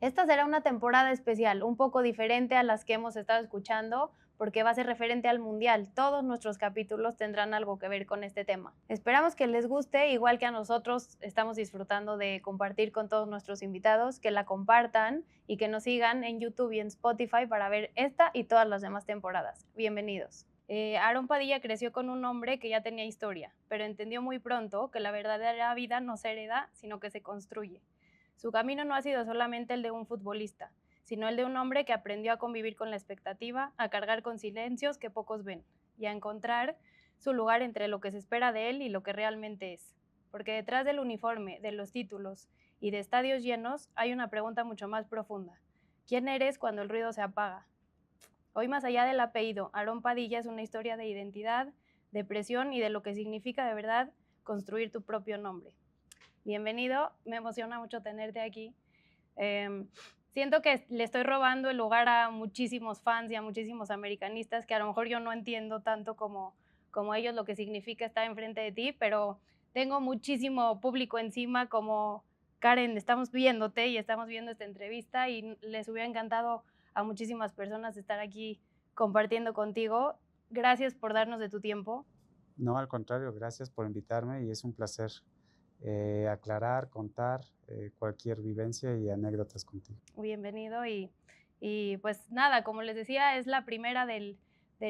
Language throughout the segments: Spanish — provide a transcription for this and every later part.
Esta será una temporada especial, un poco diferente a las que hemos estado escuchando, porque va a ser referente al Mundial. Todos nuestros capítulos tendrán algo que ver con este tema. Esperamos que les guste, igual que a nosotros estamos disfrutando de compartir con todos nuestros invitados, que la compartan y que nos sigan en YouTube y en Spotify para ver esta y todas las demás temporadas. Bienvenidos. Aarón Padilla creció con un hombre que ya tenía historia, pero entendió muy pronto que la verdadera vida no se hereda, sino que se construye. Su camino no ha sido solamente el de un futbolista, sino el de un hombre que aprendió a convivir con la expectativa, a cargar con silencios que pocos ven y a encontrar su lugar entre lo que se espera de él y lo que realmente es. Porque detrás del uniforme, de los títulos y de estadios llenos hay una pregunta mucho más profunda. ¿Quién eres cuando el ruido se apaga? Hoy, más allá del apellido, Aarón Padilla es una historia de identidad, de presión y de lo que significa de verdad construir tu propio nombre. Bienvenido, me emociona mucho tenerte aquí. Siento que le estoy robando el lugar a muchísimos fans y a muchísimos americanistas que a lo mejor yo no entiendo tanto como ellos lo que significa estar enfrente de ti, pero tengo muchísimo público encima como Karen, estamos viéndote y estamos viendo esta entrevista y les hubiera encantado a muchísimas personas estar aquí compartiendo contigo. Gracias por darnos de tu tiempo. No, al contrario, gracias por invitarme y es un placer aclarar, contar cualquier vivencia y anécdotas contigo. Bienvenido y pues nada, como les decía, es la primera de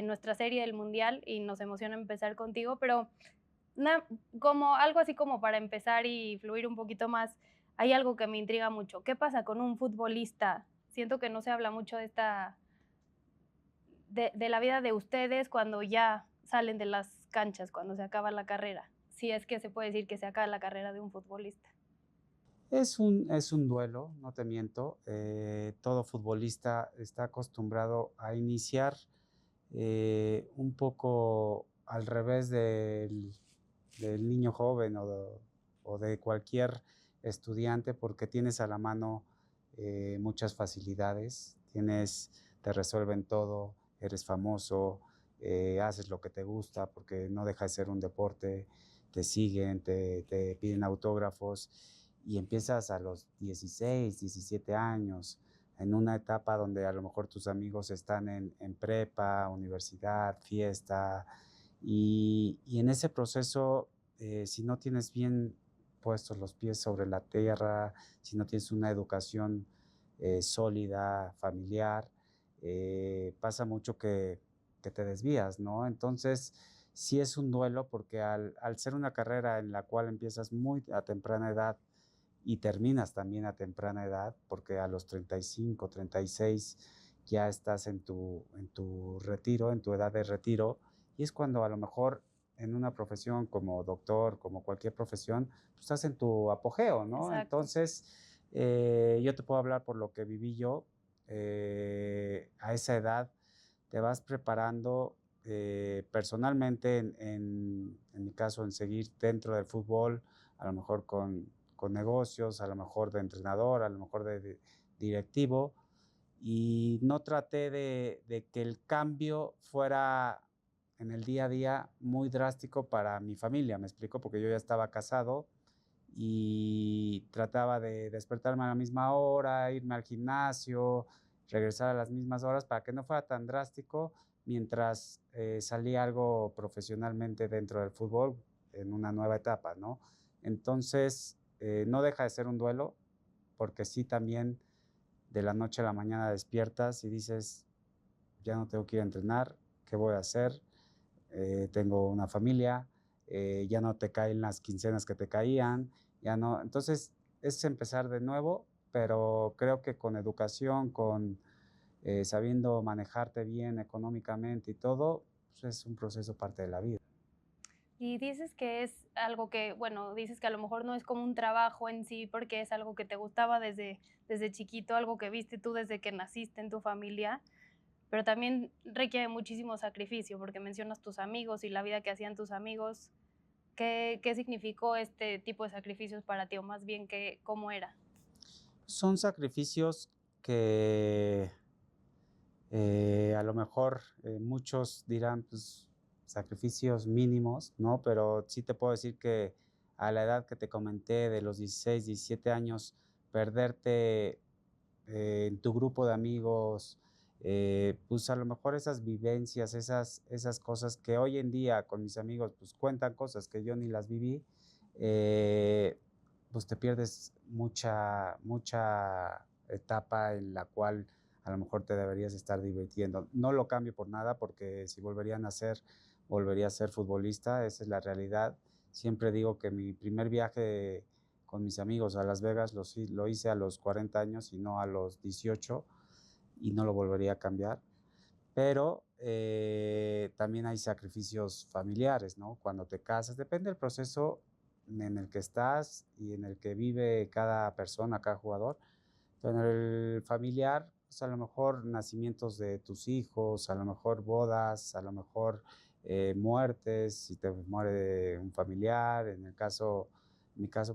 nuestra serie del Mundial y nos emociona empezar contigo, pero na como algo así como para empezar y fluir un poquito más, hay algo que me intriga mucho, ¿qué pasa con un futbolista? Siento que no se habla mucho de esta de la vida de ustedes cuando ya salen de las canchas, cuando se acaba la carrera, si es que se puede decir que se acaba la carrera de un futbolista. Es un duelo, no te miento. Todo futbolista está acostumbrado a iniciar un poco al revés del niño joven o de cualquier estudiante porque tienes a la mano muchas facilidades, te resuelven todo, eres famoso, haces lo que te gusta porque no deja de ser un deporte, te siguen, te piden autógrafos y empiezas a los 16, 17 años en una etapa donde a lo mejor tus amigos están en prepa, universidad, fiesta, y en ese proceso, si no tienes bien puestos los pies sobre la tierra, si no tienes una educación sólida, familiar, pasa mucho que te desvías, ¿no? Entonces, sí es un duelo porque al ser una carrera en la cual empiezas muy a temprana edad y terminas también a temprana edad, porque a los 35, 36 ya estás en tu retiro, en tu edad de retiro, y es cuando a lo mejor en una profesión como doctor, como cualquier profesión, tú estás en tu apogeo, ¿no? Exacto. Entonces, yo te puedo hablar por lo que viví yo. A esa edad te vas preparando personalmente, en mi caso, en seguir dentro del fútbol, a lo mejor con negocios, a lo mejor de entrenador, a lo mejor de directivo, y no traté de que el cambio fuera en el día a día muy drástico para mi familia, ¿me explico? Porque yo ya estaba casado y trataba de despertarme a la misma hora, irme al gimnasio, regresar a las mismas horas para que no fuera tan drástico mientras salía algo profesionalmente dentro del fútbol en una nueva etapa, ¿no? Entonces, no deja de ser un duelo, porque sí también de la noche a la mañana despiertas y dices, ya no tengo que ir a entrenar, ¿qué voy a hacer? Tengo una familia, ya no te caen las quincenas que te caían, ya no. Entonces, es empezar de nuevo, pero creo que con educación, sabiendo manejarte bien económicamente y todo, pues es un proceso parte de la vida. Y dices que es algo que, bueno, dices que a lo mejor no es como un trabajo en sí, porque es algo que te gustaba desde chiquito, algo que viste tú desde que naciste en tu familia, pero también requiere muchísimo sacrificio, porque mencionas tus amigos y la vida que hacían tus amigos. ¿Qué significó este tipo de sacrificios para ti? O más bien, ¿cómo era? Son sacrificios que a lo mejor muchos dirán, pues, sacrificios mínimos, ¿no? Pero sí te puedo decir que a la edad que te comenté de los 16, 17 años, perderte en tu grupo de amigos, pues a lo mejor esas vivencias, esas cosas que hoy en día con mis amigos pues cuentan cosas que yo ni las viví, eh, pues te pierdes mucha etapa en la cual a lo mejor te deberías estar divirtiendo. No lo cambio por nada porque si volverían a ser, volvería a ser futbolista, esa es la realidad. Siempre digo que mi primer viaje con mis amigos a Las Vegas lo hice a los 40 años y no a los 18 y no lo volvería a cambiar. Pero también hay sacrificios familiares, ¿no? Cuando te casas, depende del proceso en el que estás y en el que vive cada persona, cada jugador. Pero en el familiar, pues a lo mejor nacimientos de tus hijos, a lo mejor bodas, a lo mejor muertes, si te muere un familiar, en mi caso,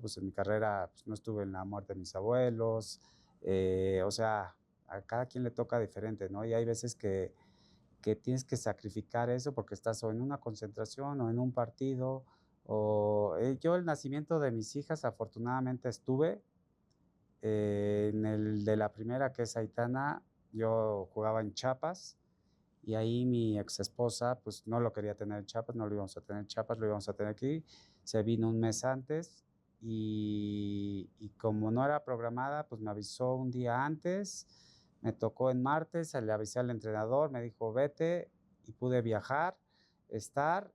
pues en mi carrera pues, no estuve en la muerte de mis abuelos, o sea, a cada quien le toca diferente, ¿no? Y hay veces que tienes que sacrificar eso porque estás o en una concentración o en un partido. Yo el nacimiento de mis hijas afortunadamente estuve, en el de la primera, que es Aitana, yo jugaba en Chiapas y ahí mi ex esposa pues no lo quería tener en Chiapas, no lo íbamos a tener en Chiapas, lo íbamos a tener aquí. Se vino un mes antes y como no era programada, pues me avisó un día antes, me tocó en martes, le avisé al entrenador, me dijo vete y pude viajar, estar,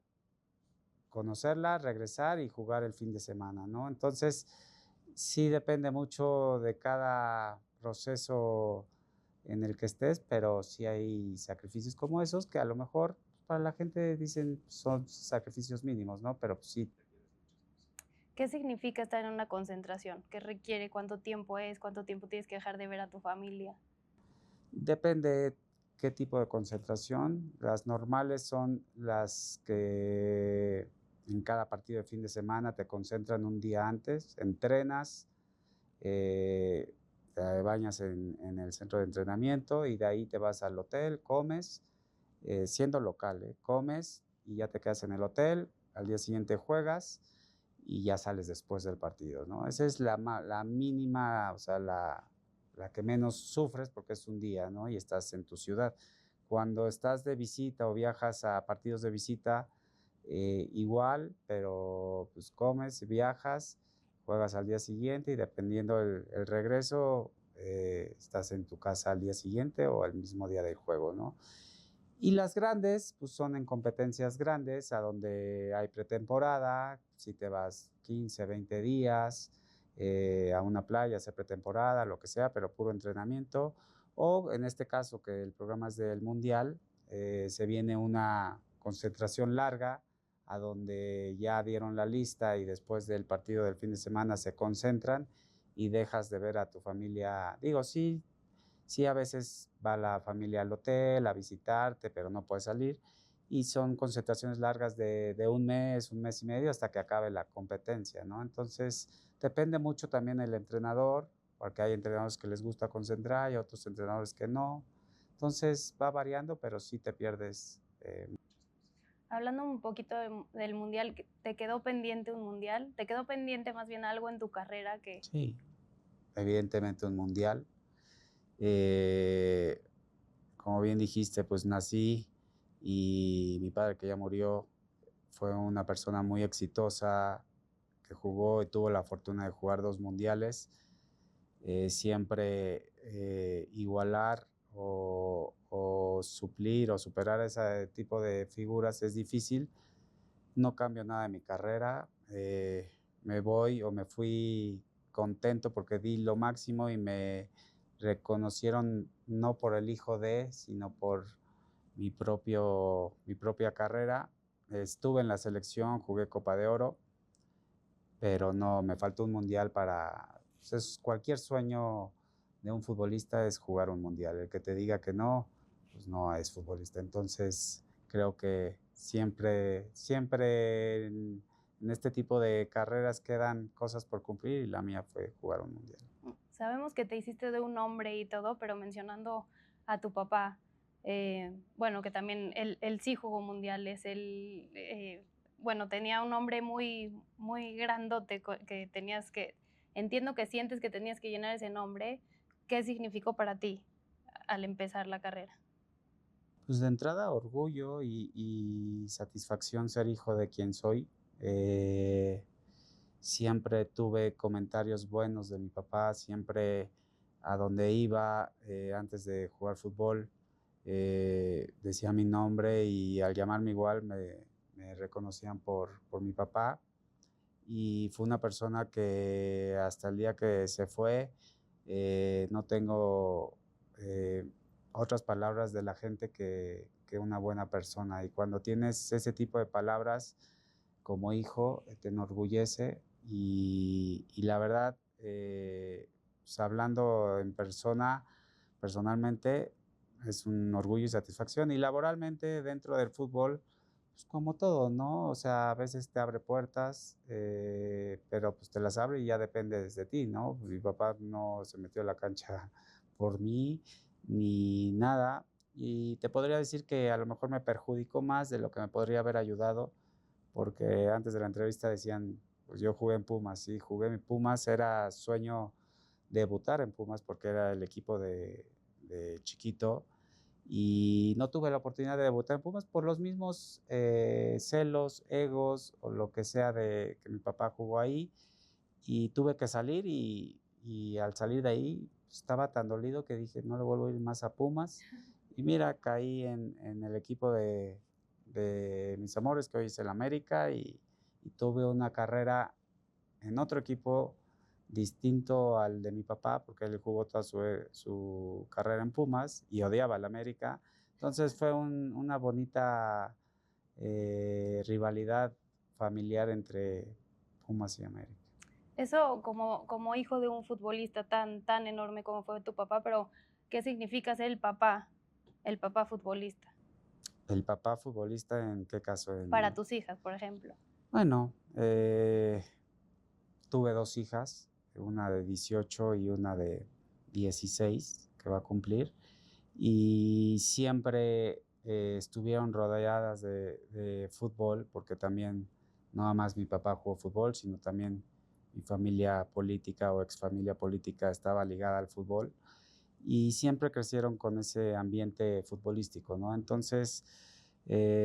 conocerla, regresar y jugar el fin de semana, ¿no? Entonces, sí depende mucho de cada proceso en el que estés, pero sí hay sacrificios como esos que a lo mejor para la gente dicen son sacrificios mínimos, ¿no? Pero sí. ¿Qué significa estar en una concentración? ¿Qué requiere? ¿Cuánto tiempo es? ¿Cuánto tiempo tienes que dejar de ver a tu familia? Depende qué tipo de concentración. Las normales son las que en cada partido de fin de semana te concentran un día antes, entrenas, eh, te bañas en el centro de entrenamiento y de ahí te vas al hotel, comes, siendo local, comes y ya te quedas en el hotel, al día siguiente juegas y ya sales después del partido, ¿no? Esa es la mínima, o sea, la que menos sufres porque es un día, ¿no? Y estás en tu ciudad. Cuando estás de visita o viajas a partidos de visita, igual, pero pues comes, viajas, juegas al día siguiente y dependiendo el regreso, estás en tu casa al día siguiente o el mismo día del juego, ¿no? Y las grandes, pues son en competencias grandes, a donde hay pretemporada, si te vas 15, 20 días a una playa, hacer pretemporada, lo que sea, pero puro entrenamiento. O en este caso, que el programa es del Mundial, se viene una concentración larga, a donde ya dieron la lista y después del partido del fin de semana se concentran y dejas de ver a tu familia. Digo, sí, sí, a veces va la familia al hotel a visitarte, pero no puedes salir. Y son concentraciones largas de un mes y medio, hasta que acabe la competencia, ¿no? Entonces, depende mucho también el entrenador, porque hay entrenadores que les gusta concentrar y otros entrenadores que no. Entonces, va variando, pero sí te pierdes. Hablando un poquito del mundial, ¿te quedó pendiente un mundial? ¿Te quedó pendiente más bien algo en tu carrera que... Sí, evidentemente un mundial. Eh, Como bien dijiste, pues nací y mi padre, que ya murió, fue una persona muy exitosa que jugó y tuvo la fortuna de jugar 2 mundiales. Siempre igualar o suplir o superar ese tipo de figuras es difícil. No cambio nada de mi carrera. Me voy o me fui contento porque di lo máximo y me reconocieron no por el hijo de, sino por mi propia carrera. Estuve en la selección, jugué Copa de Oro, pero no, me faltó un mundial para... Pues cualquier sueño de un futbolista es jugar un mundial. El que te diga que no, pues no es futbolista. Entonces, creo que siempre en este tipo de carreras quedan cosas por cumplir y la mía fue jugar un mundial. Sabemos que te hiciste de un hombre y todo, pero mencionando a tu papá, bueno, que también él sí jugó mundiales, él, bueno, tenía un nombre muy, muy grandote que tenías que, entiendo que sientes que tenías que llenar ese nombre. ¿qué significó para ti al empezar la carrera? Pues de entrada, orgullo y satisfacción ser hijo de quien soy. Siempre tuve comentarios buenos de mi papá, siempre a donde iba antes de jugar fútbol decía mi nombre y al llamarme igual me reconocían por mi papá. Y fue una persona que hasta el día que se fue, no tengo eh, otras palabras de la gente que una buena persona. Y cuando tienes ese tipo de palabras como hijo, te enorgullece y la verdad, pues hablando en persona, personalmente, es un orgullo y satisfacción. Y laboralmente dentro del fútbol, pues como todo, ¿no? O sea, a veces te abre puertas, pero pues te las abre y ya depende de ti, ¿no? Mi papá no se metió a la cancha por mí ni nada. Y te podría decir que a lo mejor me perjudicó más de lo que me podría haber ayudado, porque antes de la entrevista decían, pues yo jugué en Pumas, sí, jugué en Pumas, era sueño debutar en Pumas porque era el equipo de chiquito y no tuve la oportunidad de debutar en Pumas por los mismos celos, egos o lo que sea de que mi papá jugó ahí y tuve que salir y al salir de ahí estaba tan dolido que dije no le vuelvo a ir más a Pumas y mira, caí en el equipo de mis amores que hoy es el América y tuve una carrera en otro equipo distinto al de mi papá, porque él jugó toda su carrera en Pumas y odiaba al América. Entonces fue una bonita rivalidad familiar entre Pumas y América. Eso como hijo de un futbolista tan enorme como fue tu papá, pero, ¿qué significa ser el papá futbolista? ¿El papá futbolista en qué caso? Para tus hijas, por ejemplo. Bueno, tuve dos hijas, una de 18 y una de 16 que va a cumplir. Y siempre estuvieron rodeadas de fútbol, porque también no nada más mi papá jugó fútbol, sino también mi familia política o exfamilia política estaba ligada al fútbol y siempre crecieron con ese ambiente futbolístico, ¿no? Entonces,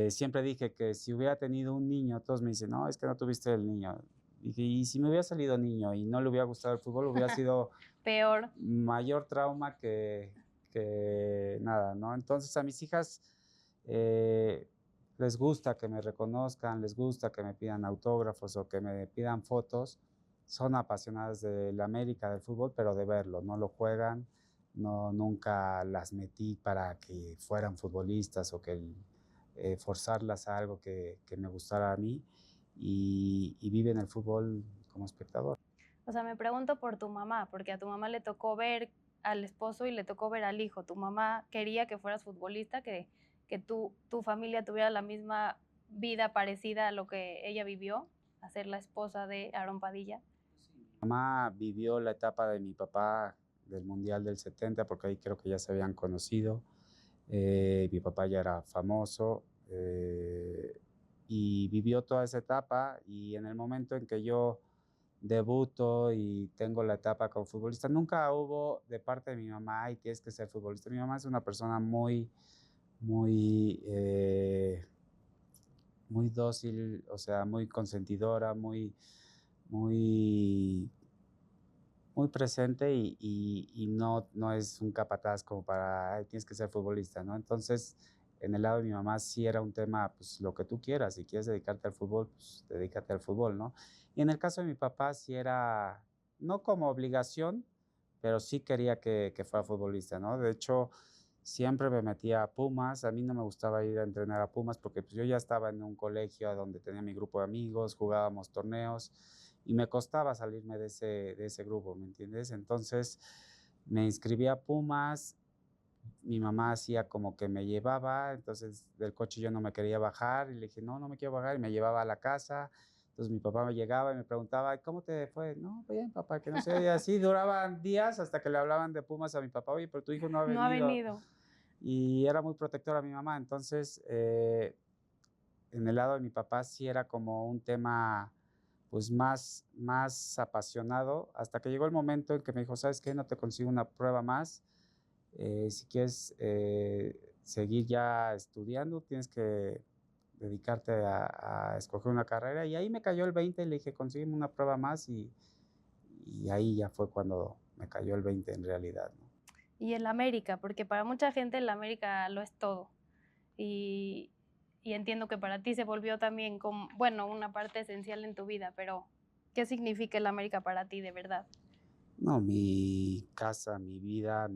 siempre dije que si hubiera tenido un niño, todos me dicen, no, es que no tuviste el niño. Dije, y si me hubiera salido niño y no le hubiera gustado el fútbol, hubiera sido Peor. mayor trauma que nada, ¿no? Entonces a mis hijas les gusta que me reconozcan, les gusta que me pidan autógrafos o que me pidan fotos. Son apasionadas del América, del fútbol, pero de verlo, no lo juegan, no, nunca las metí para que fueran futbolistas o que forzarlas a algo que me gustara a mí y viven el fútbol como espectador. O sea, me pregunto por tu mamá, porque a tu mamá le tocó ver al esposo y le tocó ver al hijo. ¿Tu mamá quería que fueras futbolista, que tu familia tuviera la misma vida parecida a lo que ella vivió, a ser la esposa de Aarón Padilla? Mi mamá vivió la etapa de mi papá del Mundial del 70, porque ahí creo que ya se habían conocido. Mi papá ya era famoso y vivió toda esa etapa y en el momento en que yo debuto y tengo la etapa como futbolista, nunca hubo de parte de mi mamá, y tienes que ser futbolista. Mi mamá es una persona muy, muy dócil, o sea, muy consentidora, muy muy presente y no es un capataz como para, "Ay, tienes que ser futbolista", ¿no? Entonces, en el lado de mi mamá sí era un tema, pues lo que tú quieras, si quieres dedicarte al fútbol, pues dedícate al fútbol, ¿no? Y en el caso de mi papá sí era, no como obligación, pero sí quería que fuera futbolista, ¿no? De hecho, siempre me metía a Pumas, a mí no me gustaba ir a entrenar a Pumas porque pues yo ya estaba en un colegio donde tenía mi grupo de amigos, jugábamos torneos y me costaba salirme de ese grupo, ¿me entiendes? Entonces me inscribí a Pumas, mi mamá hacía como que me llevaba, entonces del coche yo no me quería bajar y le dije, no, no me quiero bajar y me llevaba a la casa. Entonces mi papá me llegaba y me preguntaba, ¿cómo te fue? No, bien, papá, que no sé, y así duraban días hasta que le hablaban de Pumas a mi papá, oye, pero tu hijo no ha No ha venido. venido. Y era muy protectora mi mamá, entonces en el lado de mi papá sí era como un tema pues más apasionado, hasta que llegó el momento en que me dijo, ¿sabes qué? No te consigo una prueba más. Si quieres seguir ya estudiando, tienes que dedicarte a escoger una carrera. Y ahí me cayó el 20 y le dije, consígueme una prueba más y ahí ya fue cuando me cayó el 20 en realidad, ¿no? Y el América, porque para mucha gente el América lo es todo. Y, y entiendo que para ti se volvió también como, bueno, una parte esencial en tu vida, pero ¿qué significa el América para ti de verdad? No, mi casa, mi vida,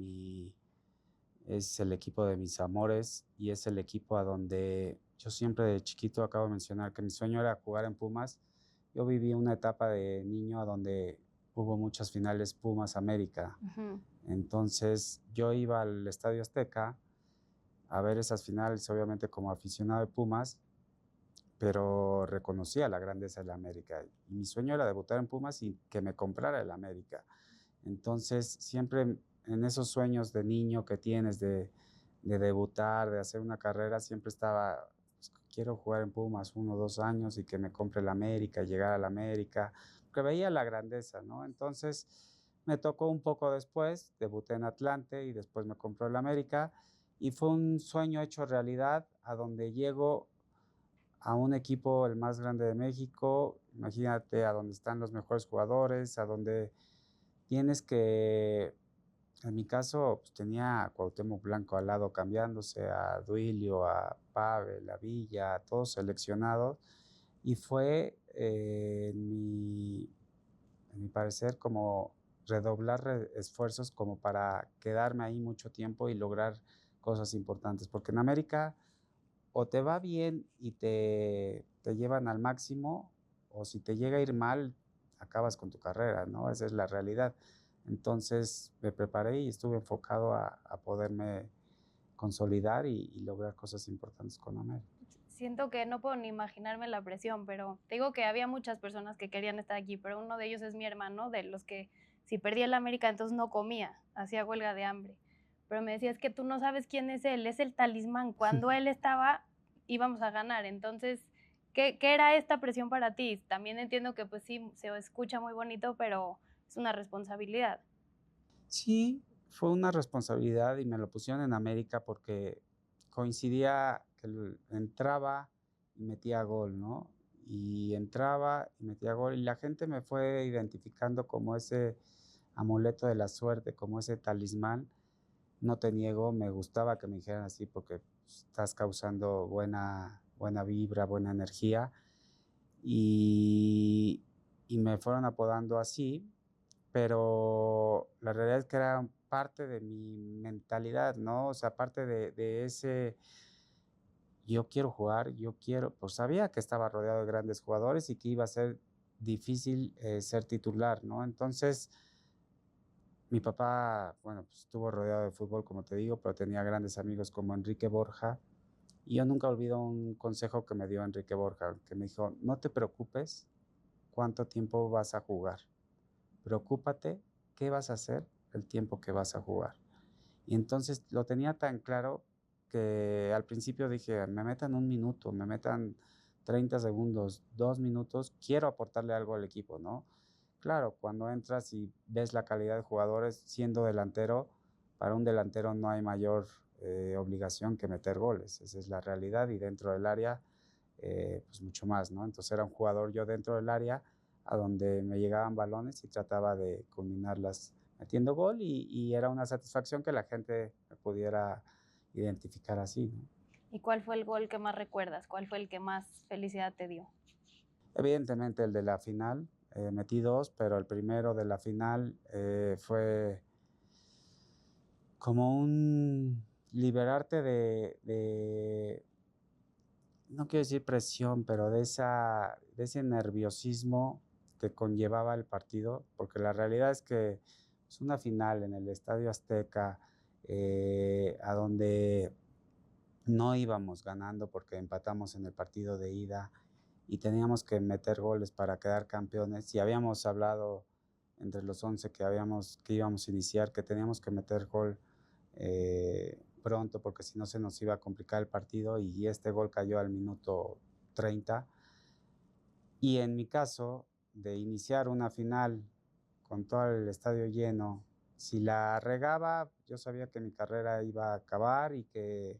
es el equipo de mis amores y es el equipo a donde yo siempre de chiquito acabo de mencionar que mi sueño era jugar en Pumas. Yo viví una etapa de niño a donde hubo muchas finales Pumas América. Ujú. Entonces yo iba al Estadio Azteca a ver esas finales, obviamente como aficionado de Pumas, pero reconocía la grandeza de la América. Y mi sueño era debutar en Pumas y que me comprara el América. Entonces, siempre en esos sueños de niño que tienes de debutar, de hacer una carrera, siempre estaba, pues, quiero jugar en Pumas 1 o 2 años y que me compre el América, llegar al América, porque veía la grandeza, ¿no? Entonces, me tocó un poco después, debuté en Atlante y después me compró el América y fue un sueño hecho realidad a donde llego a un equipo el más grande de México, imagínate a donde están los mejores jugadores, a donde tienes que, en mi caso, pues, tenía a Cuauhtémoc Blanco al lado cambiándose, a Duilio, a Pavel, a Villa, a todos seleccionados, y fue, en mi parecer, como redoblar esfuerzos como para quedarme ahí mucho tiempo y lograr cosas importantes, porque en América o te va bien y te llevan al máximo, o si te llega a ir mal, acabas con tu carrera, ¿no? Esa es la realidad. Entonces me preparé y estuve enfocado a poderme consolidar y lograr cosas importantes con América. Siento que no puedo ni imaginarme la presión, pero te digo que había muchas personas que querían estar aquí, pero uno de ellos es mi hermano, de los que si perdía el América entonces no comía, hacía huelga de hambre. Pero me decía, es que tú no sabes quién es el talismán. Cuando él estaba, íbamos a ganar. Entonces, ¿qué era esta presión para ti? También entiendo que pues sí, se escucha muy bonito, pero es una responsabilidad. Sí, fue una responsabilidad y me lo pusieron en América porque coincidía que entraba y metía gol, ¿no? Y entraba y metía gol y la gente me fue identificando como ese amuleto de la suerte, como ese talismán. No te niego, me gustaba que me dijeran así porque pues, estás causando buena vibra, buena energía y, y me fueron apodando así, pero la realidad es que era parte de mi mentalidad, ¿no? O sea, parte de ese, yo quiero jugar, yo quiero, pues sabía que estaba rodeado de grandes jugadores y que iba a ser difícil ser titular, ¿no? Entonces, mi papá, bueno, pues estuvo rodeado de fútbol, como te digo, pero tenía grandes amigos como Enrique Borja. Y yo nunca olvido un consejo que me dio Enrique Borja, que me dijo, no te preocupes cuánto tiempo vas a jugar. Preocúpate qué vas a hacer el tiempo que vas a jugar. Y entonces lo tenía tan claro que al principio dije, me metan 1 minuto, me metan 30 segundos, 2 minutos, quiero aportarle algo al equipo, ¿no? Claro, cuando entras y ves la calidad de jugadores siendo delantero, para un delantero no hay mayor obligación que meter goles, esa es la realidad y dentro del área, pues mucho más, ¿no? Entonces era un jugador yo dentro del área a donde me llegaban balones y trataba de combinarlas metiendo gol y era una satisfacción que la gente me pudiera identificar así, ¿no? ¿Y cuál fue el gol que más recuerdas? ¿Cuál fue el que más felicidad te dio? Evidentemente el de la final, metí dos, pero el primero de la final fue como un liberarte no quiero decir presión, pero de ese nerviosismo que conllevaba el partido, porque la realidad es que es una final en el Estadio Azteca, a donde no íbamos ganando porque empatamos en el partido de ida y teníamos que meter goles para quedar campeones y habíamos hablado entre los 11 que íbamos a iniciar, que teníamos que meter gol pronto porque si no se nos iba a complicar el partido y este gol cayó al minuto 30 y en mi caso de iniciar una final con todo el estadio lleno, si la regaba, yo sabía que mi carrera iba a acabar y que,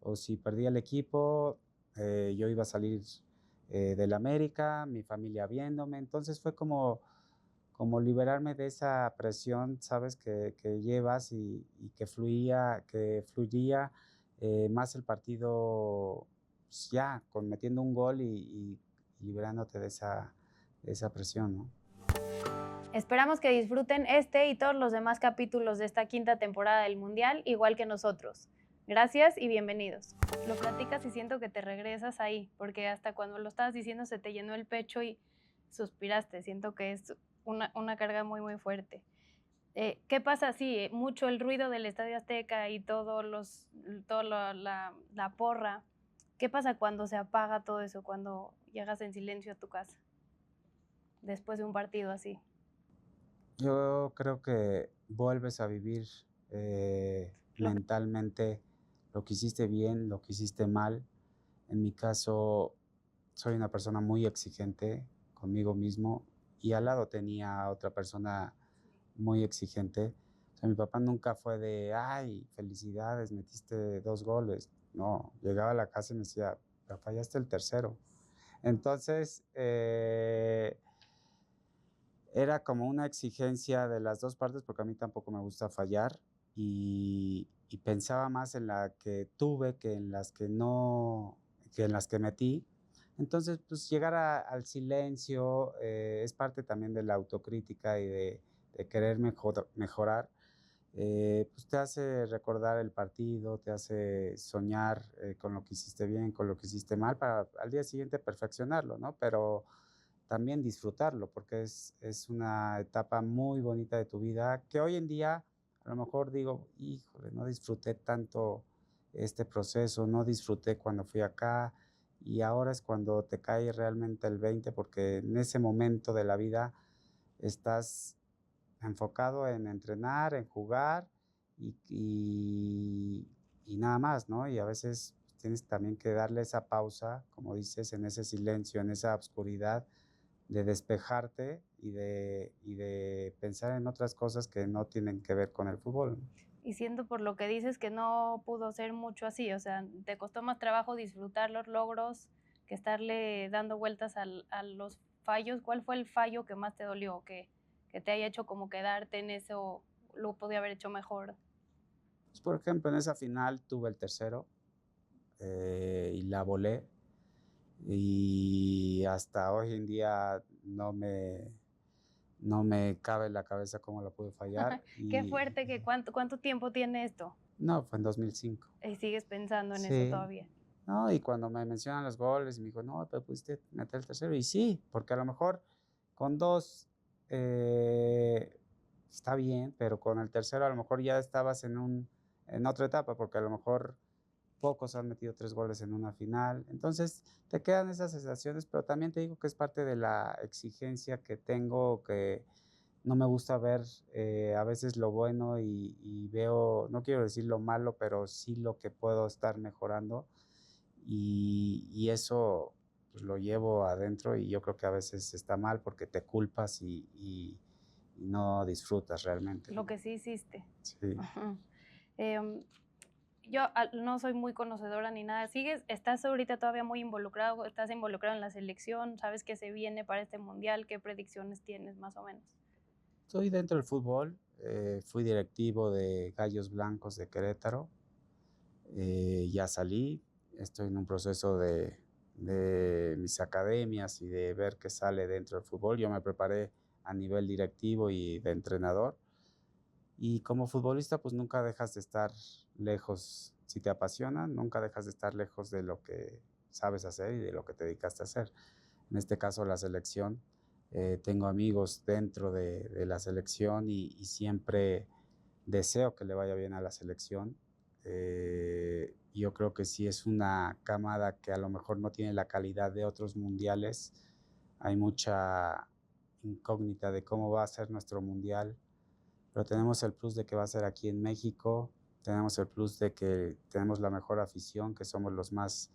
o si perdía el equipo, yo iba a salir del América, mi familia viéndome. Entonces fue como liberarme de esa presión, ¿sabes? Que llevas y que fluiría más el partido, pues, ya, con metiendo un gol y liberándote de esa presión, ¿no? Esperamos que disfruten este y todos los demás capítulos de esta quinta temporada del Mundial, igual que nosotros. Gracias y bienvenidos. Lo platicas y siento que te regresas ahí, porque hasta cuando lo estabas diciendo se te llenó el pecho y suspiraste. Siento que es una carga muy, muy fuerte. ¿Qué pasa? Sí, mucho el ruido del Estadio Azteca y toda la porra. ¿Qué pasa cuando se apaga todo eso, cuando llegas en silencio a tu casa, después de un partido así? Yo creo que vuelves a vivir Lo que mentalmente lo que hiciste bien, lo que hiciste mal. En mi caso, soy una persona muy exigente conmigo mismo y al lado tenía a otra persona muy exigente. O sea, mi papá nunca fue de, ay, felicidades, metiste 2 goles. No, llegaba a la casa y me decía, pero fallaste el tercero. Entonces, era como una exigencia de las 2 partes, porque a mí tampoco me gusta fallar, y pensaba más en la que tuve que en las que no que en las que metí. Entonces, pues, llegar al silencio, es parte también de la autocrítica y de querer mejorar, pues, te hace recordar el partido, te hace soñar, con lo que hiciste bien, con lo que hiciste mal, para al día siguiente perfeccionarlo, ¿no? Pero también disfrutarlo, porque es una etapa muy bonita de tu vida, que hoy en día a lo mejor digo, híjole, no disfruté tanto este proceso, no disfruté cuando fui acá, y ahora es cuando te cae realmente el 20, porque en ese momento de la vida estás enfocado en entrenar, en jugar y nada más, ¿no? Y a veces tienes también que darle esa pausa, como dices, en ese silencio, en esa oscuridad, de despejarte y de pensar en otras cosas que no tienen que ver con el fútbol. Y siento por lo que dices que no pudo ser mucho así, o sea, te costó más trabajo disfrutar los logros que estarle dando vueltas a los fallos. ¿Cuál fue el fallo que más te dolió, que te haya hecho como quedarte en eso, lo podía haber hecho mejor? Pues, por ejemplo, en esa final tuve el tercero, y la volé, y hasta hoy en día no me cabe en la cabeza cómo la pude fallar. Qué fuerte, que cuánto tiempo tiene esto, No, fue en 2005. y sigues pensando en eso Sí. todavía. No, y cuando me mencionan los goles, me dijo: "No, pero pudiste meter el tercero", y sí, porque a lo mejor con 2 está bien, pero con el tercero a lo mejor ya estabas en otra etapa, porque a lo mejor pocos han metido 3 goles en una final. Entonces, te quedan esas sensaciones, pero también te digo que es parte de la exigencia que tengo, que no me gusta ver, a veces lo bueno y veo, no quiero decir lo malo, pero sí lo que puedo estar mejorando, y eso, pues, lo llevo adentro, y yo creo que a veces está mal porque te culpas y no disfrutas realmente, Lo ¿no? que sí hiciste. Sí. Ajá. Em, yo no soy muy conocedora ni nada. ¿Estás ahorita todavía muy involucrado? ¿Estás involucrado en la selección? ¿Sabes qué se viene para este mundial? ¿Qué predicciones tienes más o menos? Estoy dentro del fútbol, fui directivo de Gallos Blancos de Querétaro, ya salí, estoy en un proceso de mis academias y de ver qué sale dentro del fútbol. Yo me preparé a nivel directivo y de entrenador, y como futbolista, pues nunca dejas de estar lejos, si te apasiona, nunca dejas de estar lejos de lo que sabes hacer y de lo que te dedicaste a hacer. En este caso, la selección. Tengo amigos dentro de la selección y siempre deseo que le vaya bien a la selección. Yo creo que sí es una camada que a lo mejor no tiene la calidad de otros mundiales. Hay mucha incógnita de cómo va a ser nuestro mundial, pero tenemos el plus de que va a ser aquí en México, tenemos el plus de que tenemos la mejor afición, que somos los más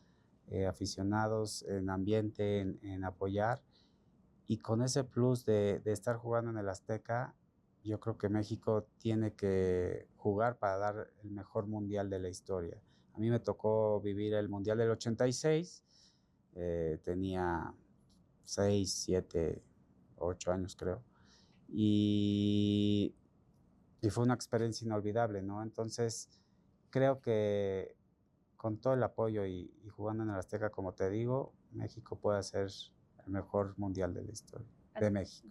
aficionados en ambiente, en apoyar, y con ese plus de estar jugando en el Azteca, yo creo que México tiene que jugar para dar el mejor mundial de la historia. A mí me tocó vivir el mundial del 86, tenía 6, 7, 8 años creo, y, y fue una experiencia inolvidable, ¿no? Entonces, creo que con todo el apoyo y jugando en el Azteca, como te digo, México puede hacer el mejor mundial de la historia de México.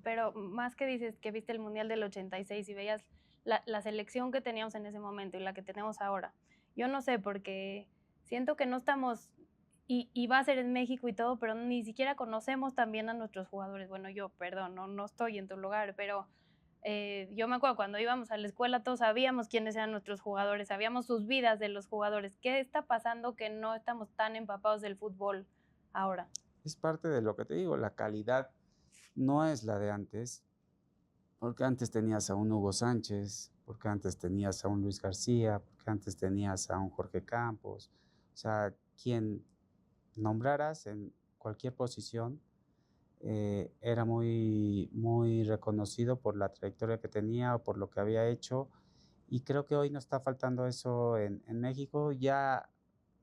Pero más que dices que viste el Mundial del 86 y veías la selección que teníamos en ese momento y la que tenemos ahora, yo no sé, porque siento que no estamos, y va a ser en México y todo, pero ni siquiera conocemos también a nuestros jugadores. Bueno, yo, perdón, no estoy en tu lugar, pero yo me acuerdo cuando íbamos a la escuela todos sabíamos quiénes eran nuestros jugadores, sabíamos sus vidas de los jugadores. ¿Qué está pasando que no estamos tan empapados del fútbol ahora? Es parte de lo que te digo, la calidad no es la de antes, porque antes tenías a un Hugo Sánchez, porque antes tenías a un Luis García, porque antes tenías a un Jorge Campos, o sea, quien nombraras en cualquier posición era muy reconocido por la trayectoria que tenía o por lo que había hecho, y creo que hoy nos está faltando eso en México. Ya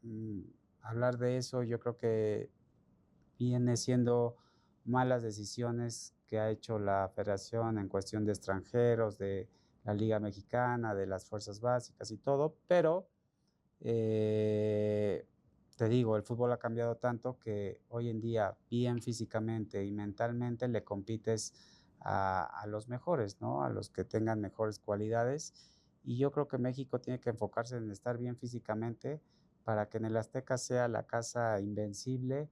mm, hablar de eso, yo creo que viene siendo malas decisiones que ha hecho la federación en cuestión de extranjeros, de la Liga Mexicana, de las fuerzas básicas y todo, pero eh, te digo, el fútbol ha cambiado tanto que hoy en día, bien físicamente y mentalmente, le compites a los mejores, ¿no? A los que tengan mejores cualidades. Y yo creo que México tiene que enfocarse en estar bien físicamente para que en el Azteca sea la casa invencible,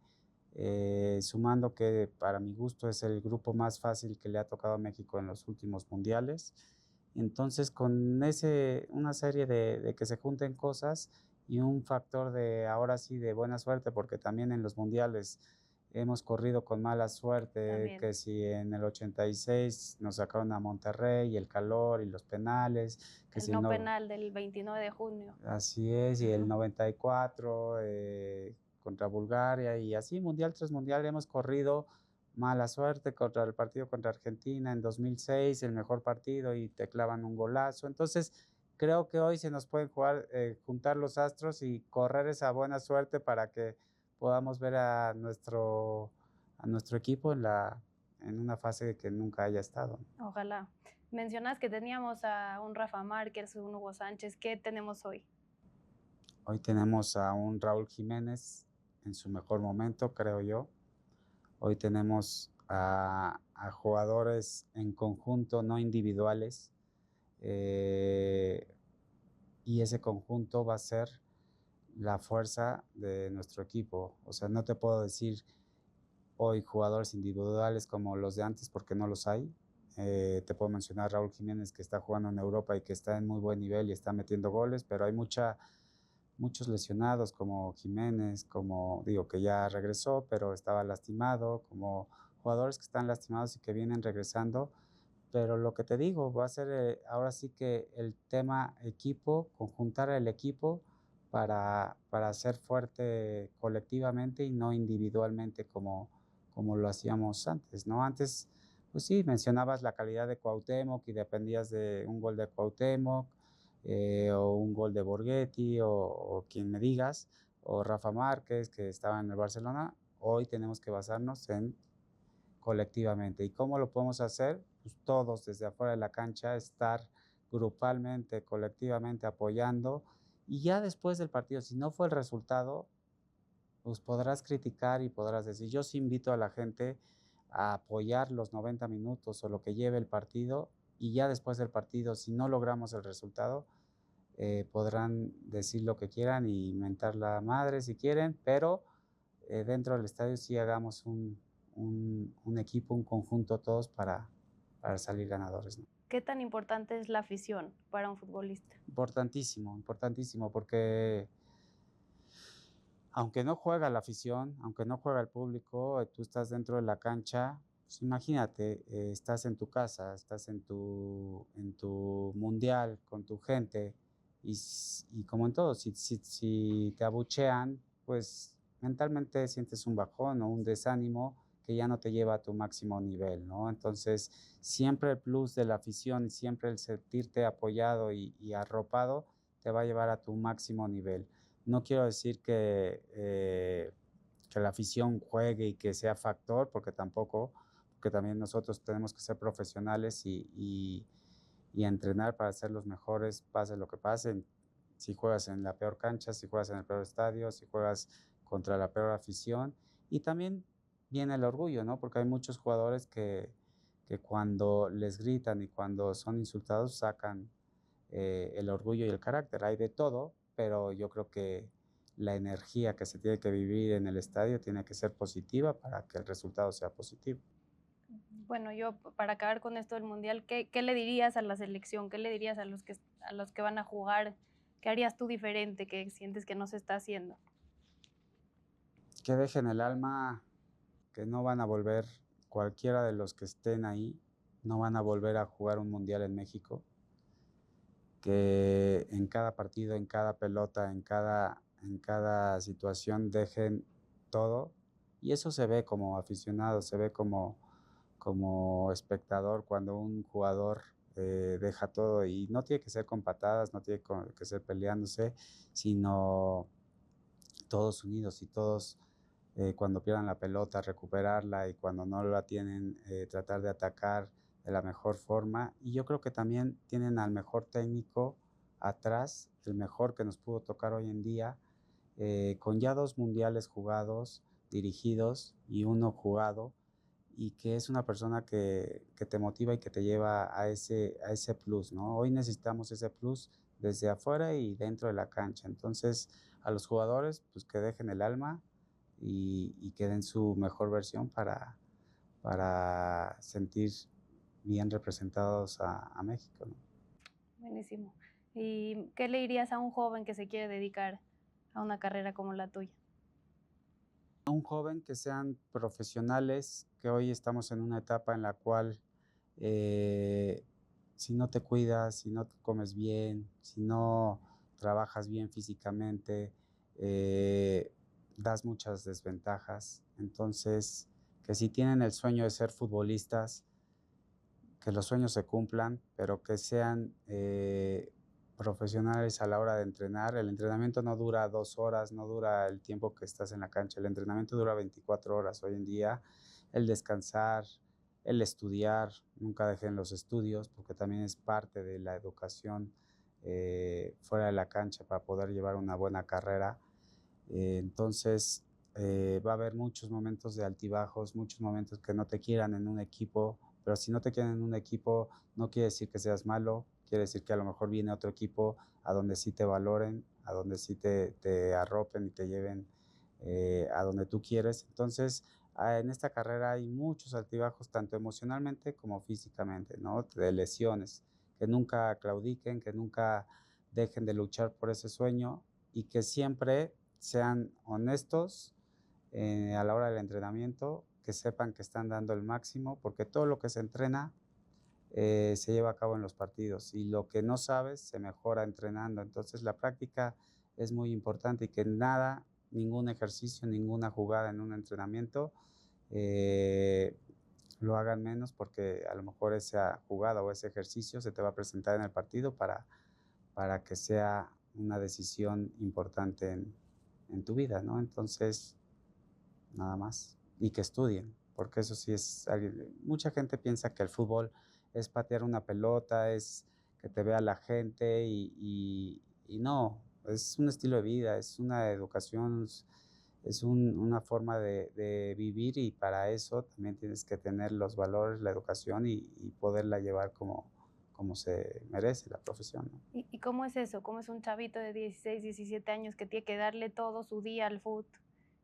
sumando que para mi gusto es el grupo más fácil que le ha tocado a México en los últimos mundiales. Entonces, con una serie de que se junten cosas y un factor de ahora sí de buena suerte, porque también en los mundiales hemos corrido con mala suerte, También. que si en el 86 nos sacaron a Monterrey, y el calor y los penales, que El si no no, penal del 29 de junio. así es, y el Ajá. 94 contra Bulgaria, y así mundial tras mundial hemos corrido mala suerte contra el partido contra Argentina en 2006, el mejor partido y te clavan un golazo. Entonces, creo que hoy se nos pueden juntar los astros y correr esa buena suerte para que podamos ver a nuestro equipo en una fase que nunca haya estado. Ojalá. Mencionas que teníamos a un Rafa Márquez, un Hugo Sánchez. ¿Qué tenemos hoy? Hoy tenemos a un Raúl Jiménez en su mejor momento, creo yo. Hoy tenemos a jugadores en conjunto, no individuales, eh, y ese conjunto va a ser la fuerza de nuestro equipo. O sea, no te puedo decir hoy jugadores individuales como los de antes porque no los hay. Te puedo mencionar a Raúl Jiménez que está jugando en Europa y que está en muy buen nivel y está metiendo goles, pero hay muchos lesionados como Jiménez, como digo que ya regresó, pero estaba lastimado, como jugadores que están lastimados y que vienen regresando. Pero lo que te digo, va a ser ahora sí que el tema equipo, conjuntar el equipo para ser fuerte colectivamente y no individualmente como lo hacíamos antes, ¿no? Antes, pues sí, mencionabas la calidad de Cuauhtémoc y dependías de un gol de Cuauhtémoc, o un gol de Borghetti o quien me digas, o Rafa Márquez que estaba en el Barcelona. Hoy tenemos que basarnos en colectivamente. ¿Y cómo lo podemos hacer? Pues todos desde afuera de la cancha, estar grupalmente, colectivamente apoyando, y ya después del partido, si no fue el resultado, pues podrás criticar y podrás decir, yo sí invito a la gente a apoyar los 90 minutos o lo que lleve el partido, y ya después del partido, si no logramos el resultado, podrán decir lo que quieran y mentar la madre si quieren, pero dentro del estadio sí hagamos un equipo, un conjunto todos para salir ganadores, ¿no? ¿Qué tan importante es la afición para un futbolista? Importantísimo, importantísimo, porque aunque no juega la afición, aunque no juega el público, tú estás dentro de la cancha, pues imagínate, estás en tu casa, estás en tu mundial con tu gente, y como en todo, si te abuchean, pues mentalmente sientes un bajón o un desánimo que ya no te lleva a tu máximo nivel, ¿no? Entonces, siempre el plus de la afición y siempre el sentirte apoyado y arropado te va a llevar a tu máximo nivel. No quiero decir que la afición juegue y que sea factor, porque tampoco, porque también nosotros tenemos que ser profesionales y entrenar para ser los mejores, pase lo que pase. Si juegas en la peor cancha, si juegas en el peor estadio, si juegas contra la peor afición. Y también viene el orgullo, ¿no? Porque hay muchos jugadores que cuando les gritan y cuando son insultados sacan el orgullo y el carácter. Hay de todo, pero yo creo que la energía que se tiene que vivir en el estadio tiene que ser positiva para que el resultado sea positivo. Bueno, yo para acabar con esto del mundial, ¿qué le dirías a la selección? ¿Qué le dirías a los que van a jugar? ¿Qué harías tú diferente que sientes que no se está haciendo? Que dejen el alma, que no van a volver, cualquiera de los que estén ahí, no van a volver a jugar un mundial en México, que en cada partido, en cada pelota, en cada situación dejen todo. Y eso se ve como aficionado, se ve como espectador cuando un jugador deja todo y no tiene que ser con patadas, no tiene que ser peleándose, sino todos unidos y todos cuando pierdan la pelota recuperarla y cuando no la tienen tratar de atacar de la mejor forma. Y yo creo que también tienen al mejor técnico atrás, el mejor que nos pudo tocar hoy en día, con ya 2 mundiales jugados, dirigidos y uno jugado, y que es una persona que te motiva y que te lleva a ese plus, ¿no? Hoy necesitamos ese plus desde afuera y dentro de la cancha. Entonces, a los jugadores, pues que dejen el alma y que den su mejor versión para sentir bien representados a México, ¿no? Buenísimo. ¿Y qué le dirías a un joven que se quiere dedicar a una carrera como la tuya? A un joven que sean profesionales, que hoy estamos en una etapa en la cual eh, si no te cuidas, si no comes bien, si no trabajas bien físicamente, das muchas desventajas. Entonces, que si tienen el sueño de ser futbolistas, que los sueños se cumplan, pero que sean profesionales a la hora de entrenar. El entrenamiento no dura 2 horas, no dura el tiempo que estás en la cancha. El entrenamiento dura 24 horas hoy en día. El descansar, el estudiar, nunca dejen los estudios, porque también es parte de la educación fuera de la cancha para poder llevar una buena carrera. Entonces, va a haber muchos momentos de altibajos, muchos momentos que no te quieran en un equipo, pero si no te quieren en un equipo, no quiere decir que seas malo, quiere decir que a lo mejor viene otro equipo a donde sí te valoren, a donde sí te arropen y te lleven a donde tú quieres. Entonces, en esta carrera hay muchos altibajos, tanto emocionalmente como físicamente, ¿no? De lesiones, que nunca claudiquen, que nunca dejen de luchar por ese sueño y que siempre sean honestos a la hora del entrenamiento, que sepan que están dando el máximo, porque todo lo que se entrena se lleva a cabo en los partidos y lo que no sabes se mejora entrenando. Entonces la práctica es muy importante y que nada, ningún ejercicio, ninguna jugada en un entrenamiento eh, lo hagan menos porque a lo mejor esa jugada o ese ejercicio se te va a presentar en el partido para que sea una decisión importante en tu vida, ¿no? Entonces, nada más. Y que estudien, porque eso sí es, mucha gente piensa que el fútbol es patear una pelota, es que te vea la gente y no, es un estilo de vida, es una educación, es una forma de vivir y para eso también tienes que tener los valores, la educación y poderla llevar como se merece la profesión, ¿no? ¿Y cómo es eso? ¿Cómo es un chavito de 16, 17 años que tiene que darle todo su día al fútbol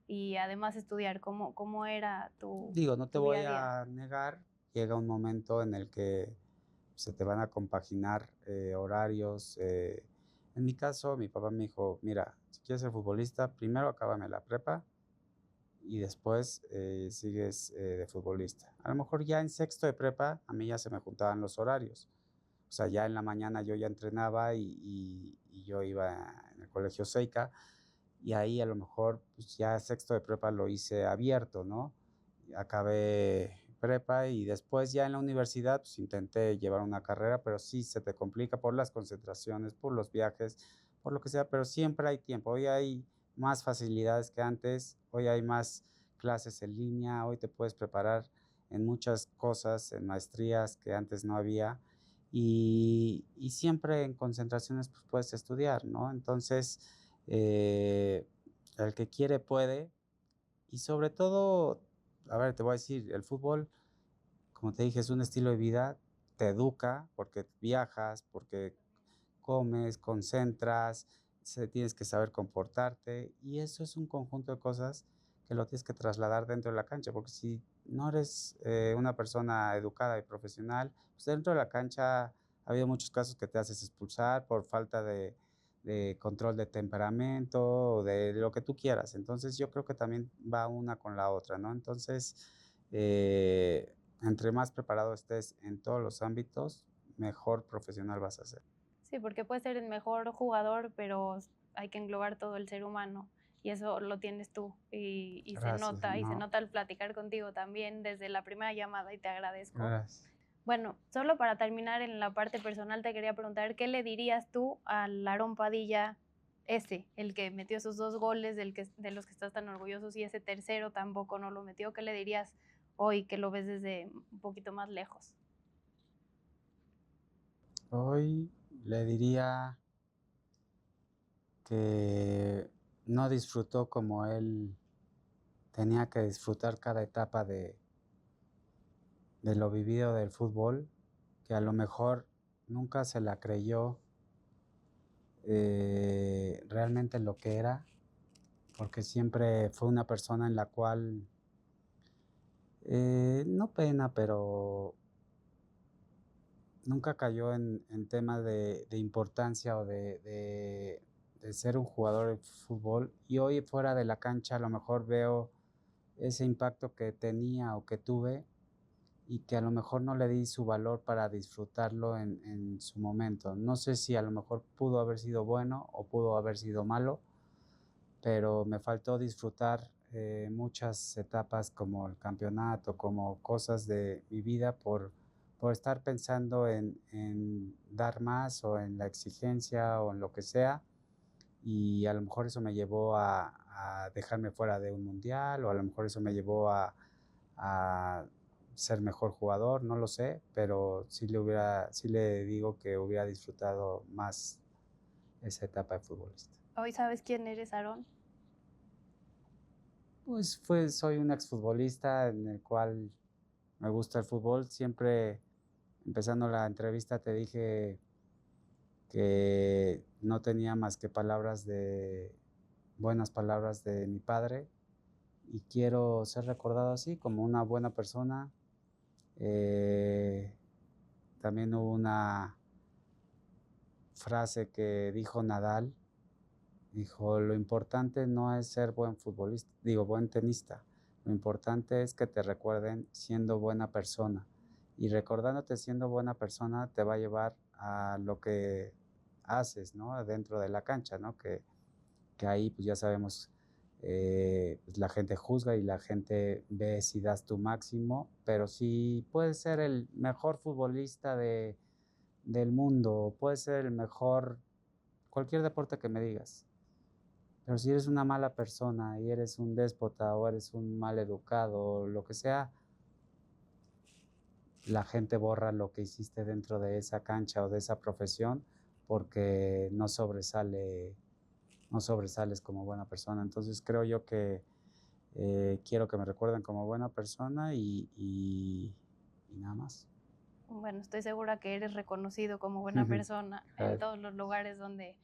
y además estudiar? ¿Cómo era Digo, no te tu día voy a día? a negar, llega un momento en el que se te van a compaginar horarios. En mi caso, mi papá me dijo, mira, si quieres ser futbolista, primero acábame la prepa y después sigues de futbolista. A lo mejor ya en sexto de prepa a mí ya se me juntaban los horarios. O sea, ya en la mañana yo ya entrenaba y yo iba en el colegio Seika y ahí a lo mejor pues ya sexto de prepa lo hice abierto, ¿no? acabé prepa y después ya en la universidad pues intenté llevar una carrera, pero sí se te complica por las concentraciones, por los viajes, por lo que sea, pero siempre hay tiempo. Hoy hay más facilidades que antes, hoy hay más clases en línea, hoy te puedes preparar en muchas cosas, en maestrías que antes no había y siempre en concentraciones pues puedes estudiar, ¿no? Entonces, el que quiere puede y sobre todo, a ver, te voy a decir, el fútbol, como te dije, es un estilo de vida, te educa porque viajas, porque comes, concentras, tienes que saber comportarte y eso es un conjunto de cosas que lo tienes que trasladar dentro de la cancha, porque si no eres una persona educada y profesional, pues dentro de la cancha ha habido muchos casos que te haces expulsar por falta de control de temperamento o de lo que tú quieras. Entonces yo creo que también va una con la otra, ¿no? Entonces, entre más preparado estés en todos los ámbitos, mejor profesional vas a ser. Sí, porque puedes ser el mejor jugador, pero hay que englobar todo el ser humano y eso lo tienes tú Gracias, y se no, nota al platicar contigo también desde la primera llamada y te agradezco. gracias. Bueno, solo para terminar en la parte personal te quería preguntar, ¿qué le dirías tú al Aarón Padilla, el que metió esos 2 goles de los que estás tan orgullosos y ese tercero tampoco no lo metió? ¿Qué le dirías hoy que lo ves desde un poquito más lejos? Hoy le diría que no disfrutó como él tenía que disfrutar cada etapa de lo vivido del fútbol, que a lo mejor nunca se la creyó realmente lo que era, porque siempre fue una persona en la cual, no pena, pero nunca cayó en temas de importancia o de ser un jugador de fútbol. Y hoy fuera de la cancha a lo mejor veo ese impacto que tenía o que tuve y que a lo mejor no le di su valor para disfrutarlo en su momento. No sé si a lo mejor pudo haber sido bueno o pudo haber sido malo, pero me faltó disfrutar muchas etapas como el campeonato, como cosas de mi vida por estar pensando en dar más o en la exigencia o en lo que sea. Y a lo mejor eso me llevó a dejarme fuera de un mundial o a lo mejor eso me llevó a ser mejor jugador, no lo sé, pero sí le digo que hubiera disfrutado más esa etapa de futbolista. ¿Hoy sabes quién eres, Aarón? Soy un exfutbolista en el cual me gusta el fútbol. Siempre, empezando la entrevista, te dije que no tenía más que buenas palabras de mi padre y quiero ser recordado así, como una buena persona. También hubo una frase que dijo Nadal. Dijo, lo importante no es ser buen futbolista, digo, buen tenista. Lo importante es que te recuerden siendo buena persona. Y recordándote siendo buena persona te va a llevar a lo que haces, ¿no? Dentro de la cancha, ¿no? Que ahí pues ya sabemos, pues, la gente juzga y la gente ve si das tu máximo, pero si puedes ser el mejor futbolista del mundo, puedes ser el mejor, cualquier deporte que me digas. Pero si eres una mala persona y eres un déspota o eres un mal educado o lo que sea, la gente borra lo que hiciste dentro de esa cancha o de esa profesión porque no sobresales como buena persona. Entonces creo yo que quiero que me recuerden como buena persona y nada más. Bueno, estoy segura que eres reconocido como buena persona en todos los lugares donde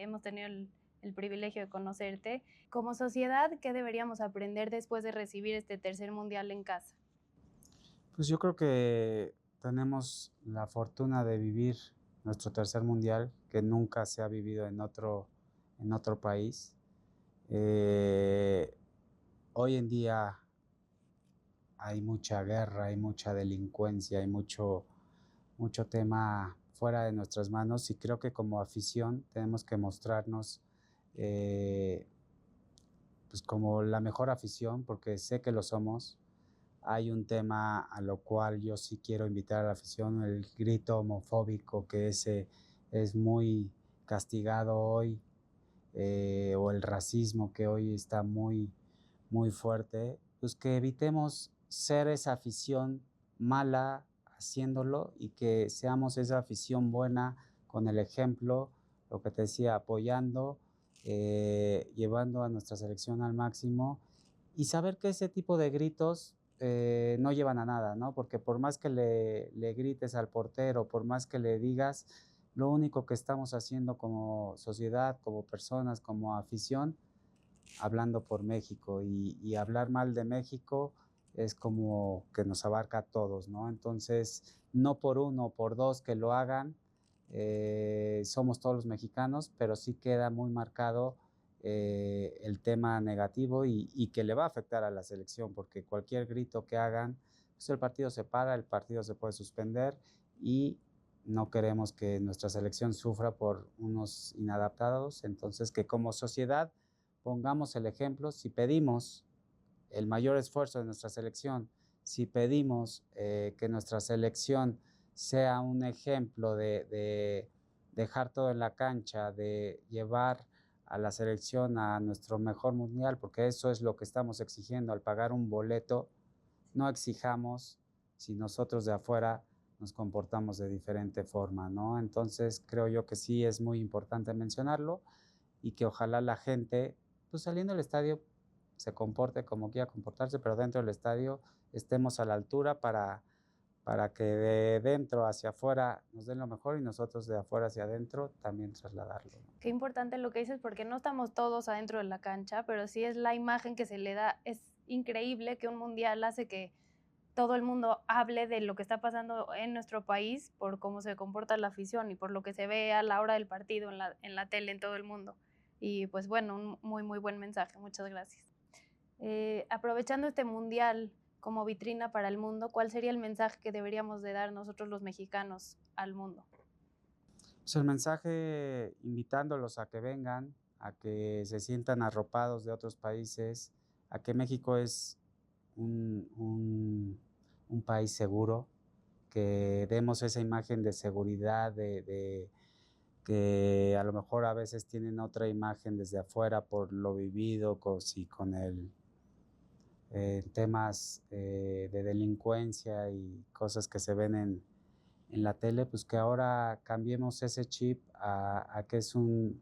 hemos tenido el privilegio de conocerte. Como sociedad, ¿qué deberíamos aprender después de recibir este tercer mundial en casa? Pues yo creo que tenemos la fortuna de vivir nuestro tercer mundial que nunca se ha vivido en otro país. Eh, Hoy en día hay mucha guerra, hay mucha delincuencia, hay mucho tema fuera de nuestras manos y creo que como afición tenemos que mostrarnos pues como la mejor afición porque sé que lo somos hay un tema a lo cual yo sí quiero invitar a la afición, el grito homofóbico que ese es muy castigado hoy, o el racismo que hoy está muy, muy fuerte, pues que evitemos ser esa afición mala haciéndolo y que seamos esa afición buena con el ejemplo, lo que te decía, apoyando, llevando a nuestra selección al máximo y saber que ese tipo de gritos no llevan a nada, ¿no? Porque por más que le grites al portero, por más que le digas, lo único que estamos haciendo como sociedad, como personas, como afición, hablando por México y hablar mal de México es como que nos abarca a todos, ¿no? Entonces, no por uno, por dos que lo hagan, somos todos los mexicanos, pero sí queda muy marcado el tema negativo y que le va a afectar a la selección, porque cualquier grito que hagan, pues el partido se para, el partido se puede suspender y no queremos que nuestra selección sufra por unos inadaptados, entonces que como sociedad pongamos el ejemplo, si pedimos el mayor esfuerzo de nuestra selección, si pedimos que nuestra selección sea un ejemplo de dejar todo en la cancha, de llevar a la selección a nuestro mejor mundial, porque eso es lo que estamos exigiendo al pagar un boleto, no exijamos si nosotros de afuera nos comportamos de diferente forma, ¿no? Entonces creo yo que sí es muy importante mencionarlo y que ojalá la gente, pues saliendo del estadio, se comporte como quiera comportarse, pero dentro del estadio estemos a la altura para que de dentro hacia afuera nos den lo mejor y nosotros de afuera hacia adentro también trasladarlo, ¿no? Qué importante lo que dices, porque no estamos todos adentro de la cancha, pero sí es la imagen que se le da. Es increíble que un mundial hace que todo el mundo hable de lo que está pasando en nuestro país por cómo se comporta la afición y por lo que se ve a la hora del partido en la tele en todo el mundo. Y pues bueno, un muy, muy buen mensaje. Muchas gracias. Aprovechando este mundial como vitrina para el mundo, ¿cuál sería el mensaje que deberíamos de dar nosotros los mexicanos al mundo? Pues el mensaje invitándolos a que vengan, a que se sientan arropados de otros países, a que México es un país seguro, que demos esa imagen de seguridad, de que a lo mejor a veces tienen otra imagen desde afuera por lo vivido, con el temas de delincuencia y cosas que se ven en la tele, pues que ahora cambiemos ese chip a que es un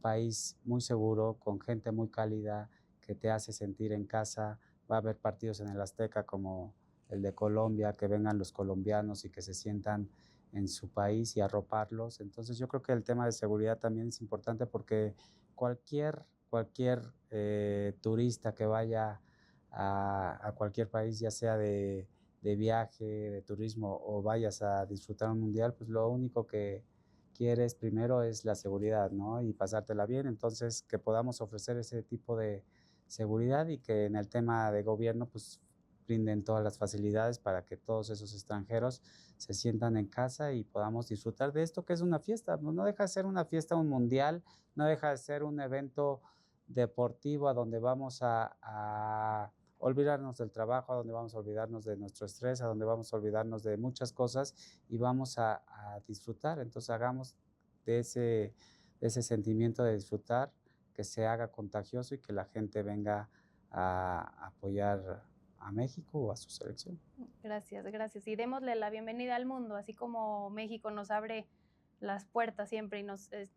país muy seguro, con gente muy cálida, que te hace sentir en casa. Va a haber partidos en el Azteca como el de Colombia, que vengan los colombianos y que se sientan en su país y arroparlos. Entonces yo creo que el tema de seguridad también es importante porque cualquier turista que vaya a cualquier país, ya sea de viaje, de turismo o vayas a disfrutar un mundial, pues lo único que quieres primero es la seguridad, ¿no? Y pasártela bien. Entonces, que podamos ofrecer ese tipo de seguridad y que en el tema de gobierno, pues brinden todas las facilidades para que todos esos extranjeros se sientan en casa y podamos disfrutar de esto que es una fiesta. No deja de ser una fiesta, un mundial, no deja de ser un evento deportivo a donde vamos a olvidarnos del trabajo, a donde vamos a olvidarnos de nuestro estrés, a donde vamos a olvidarnos de muchas cosas y vamos a disfrutar. Entonces hagamos de ese sentimiento de disfrutar que se haga contagioso y que la gente venga a apoyar a México o a su selección. Gracias, gracias. Y démosle la bienvenida al mundo, así como México nos abre las puertas siempre y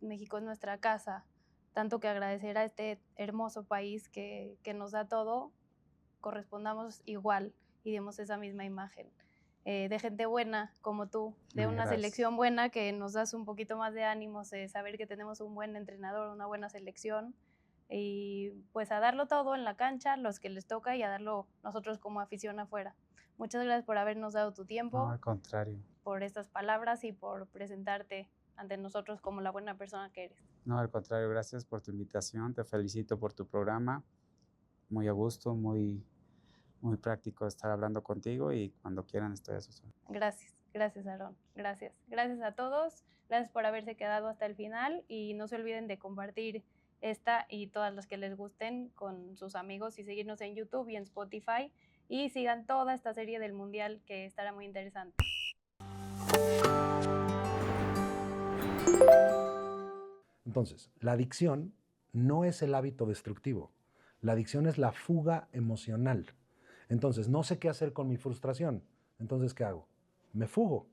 México es nuestra casa, tanto que agradecer a este hermoso país que nos da todo, correspondamos igual y demos esa misma imagen. De gente buena como tú, de una Gracias. selección buena que nos das un poquito más de ánimos, saber que tenemos un buen entrenador, una buena selección y pues a darlo todo en la cancha, los que les toca y a darlo nosotros como afición afuera. Muchas gracias por habernos dado tu tiempo. No, al contrario. Por estas palabras y por presentarte ante nosotros como la buena persona que eres. No, al contrario, gracias por tu invitación, te felicito por tu programa, muy a gusto, muy práctico estar hablando contigo y cuando quieran estoy a sus órdenes. Gracias, gracias Aarón, gracias. Gracias a todos, gracias por haberse quedado hasta el final y no se olviden de compartir esta y todas las que les gusten con sus amigos y seguirnos en YouTube y en Spotify y sigan toda esta serie del Mundial que estará muy interesante. Entonces, la adicción no es el hábito destructivo. La adicción es la fuga emocional. Entonces, no sé qué hacer con mi frustración. Entonces, ¿qué hago? Me fugo.